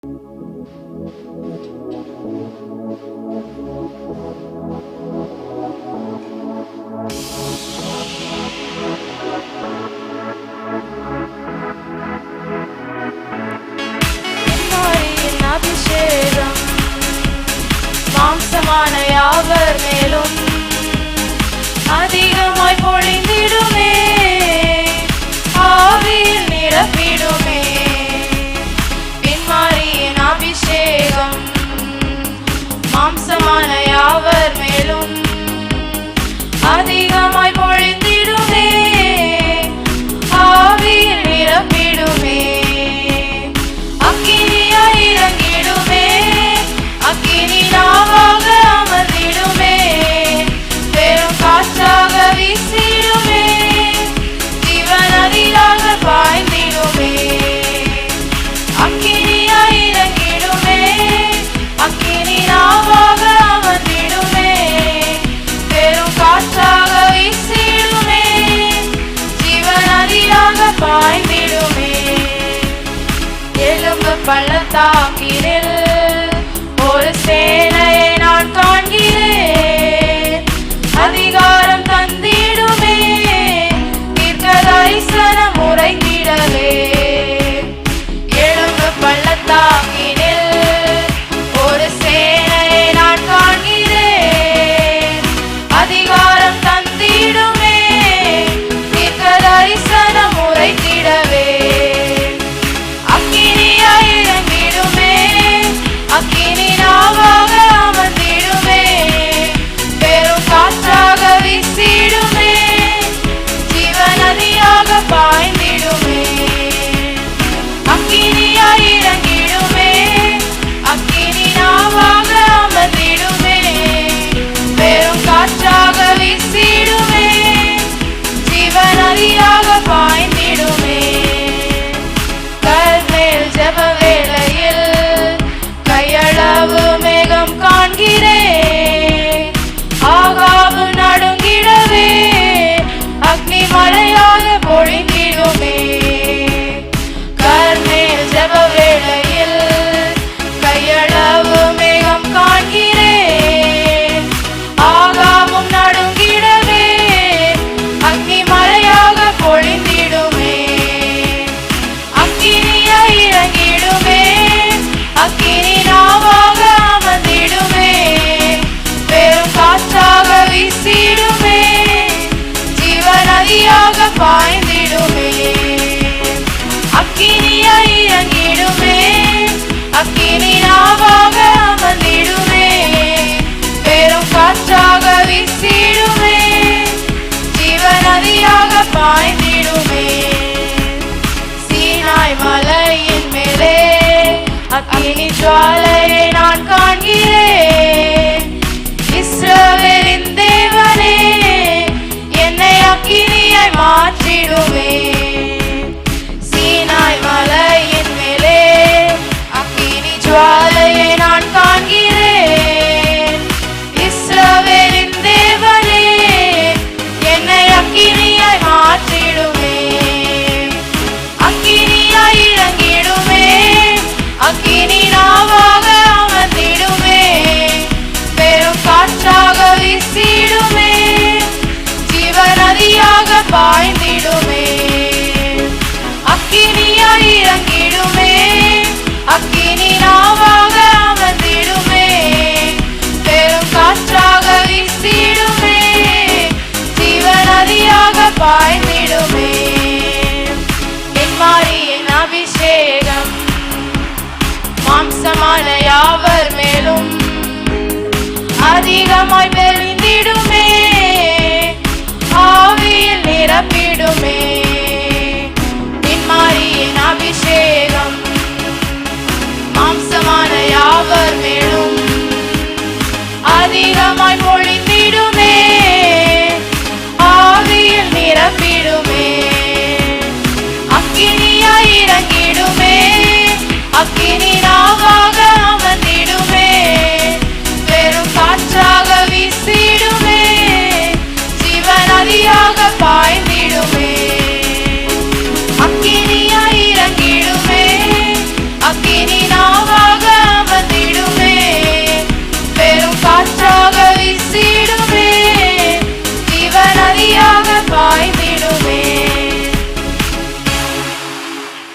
அபிஷேகம் மாம்சமான யாவர் மேலும் அதிகமாய் பொழிந்திடுமே, ஆவியில் நிரப்பிடுமே. பின்மாரியின் அபிஷேகம் மாம்சமான யாவர் மேலும் அதிகமாய் பொழிந்திடுமே, ஆவியில் நிரப்பிடுமே. அக்கினியாய் இறங்கிடுமே, அக்கினி நாவாக அமர்ந்திடுமே, பெரும் காற்றாக வீசிடுமே, ஜீவநதியாக பாய்ந்திடுமே. அக்கினியாய் இறங்கிடுமே, அக்கினி நாவாக அமர்ந்திடுமே, பெரும் காற்றாக வீசிடுமே, ஜீவநதியாக பாய்ந்திடுமே. எலும்பு பள்ளத்தாக்கினில் ஒரு சேனையை நான் காண்கிறேன், அதிகாரம் தந்திடுமே, தீர்க்க தரிசனம் உரைத்திடவே. எலும்பு பள்ளத்தாக்கினில் ஒரு சேனையை நான் காண்கிறேன், அதிகாரம் தந்திடுமே, தீர்க்க தரிசனம் உரைத்திடவே. அக்கினியாய் இறங்கிடுமே, அக்கினி நாவாக அமர்ந்திடுமே, பெரும் காற்றாக வீசிடுமே, ஜீவநதியாக பாய்ந்திடுமே. அக்கினியாய் இறங்கிடுமே, அக்கினி நாவாக அமர்ந்திடுமே, பெரும் காற்றாக வீசிடுமே, ஜீவநதியாக பாய்ந்திடுமே. கர்மேல் ஜெப வேளையில் கையளவு மேகம் காண்கிறேன், ஆகாவு நடுங்கிடவே, அக்னி மழையாக பொழிந்திடுமே. கர்மேல் ஜெப வேளையில் கையளவு மேகம் காண்கிறேன், ஆகாவும் நடுங்கிடவே, அக்னி மழையாக பொழிந்திடுமே. அக்கினியாய் இறங்கிடுமே, அக்கினி நாவாக அமர்ந்திடுமே, பெரும் காற்றாக வீசிடுமே, ஜீவநதியாக பாய்ந்திடுமே. அக்கினியாய் இறங்கிடுமே, அக்கினி நாவாக அமர்ந்திடுமே, பெரும் காற்றாக வீசிடுமே, ஜீவநதியாக பாய்ந்திடுமே. சீனாய் மலையின் மேலே அக்கினி ஜுவாலையை நான் காண்கிறேன், இஸ்ரவேலின் தேவனே, என்னை அக்கினியாய் மாற்றிடுமே. சீனாய் மலையின் மேலே அக்கினி ஜுவாலையை நான் காண்கிறேன், இஸ்ரவேலின் தேவனே, என்னை அக்கினியாய் மாற்றிடுமே. அக்கினியாய் இறங்கிடுமே, அக்கினி நாவாக அமர்ந்திடுமே, பெரும் காற்றாக வீசிடுமே, ஜீவநதியாக பாய்ந்திடுமே. அக்கினியாய் இறங்கிடுமே, அக்கினி நாவாக அமர்ந்திடுமே, பெரும் காற்றாக வீசிடுமே, ஜீவநதியாக பாய்ந்திடுமே. பின்மாரியின் அபிஷேகம் மாம்சமான யாவர் மேலும் அதிகமாய் பெருந்திடுமே, ஆவியில் நிரப்பிடுமே. பின்மாரியின் அபிஷேகம் மாம்சமான யாவர் மேலும் அதிகமாய்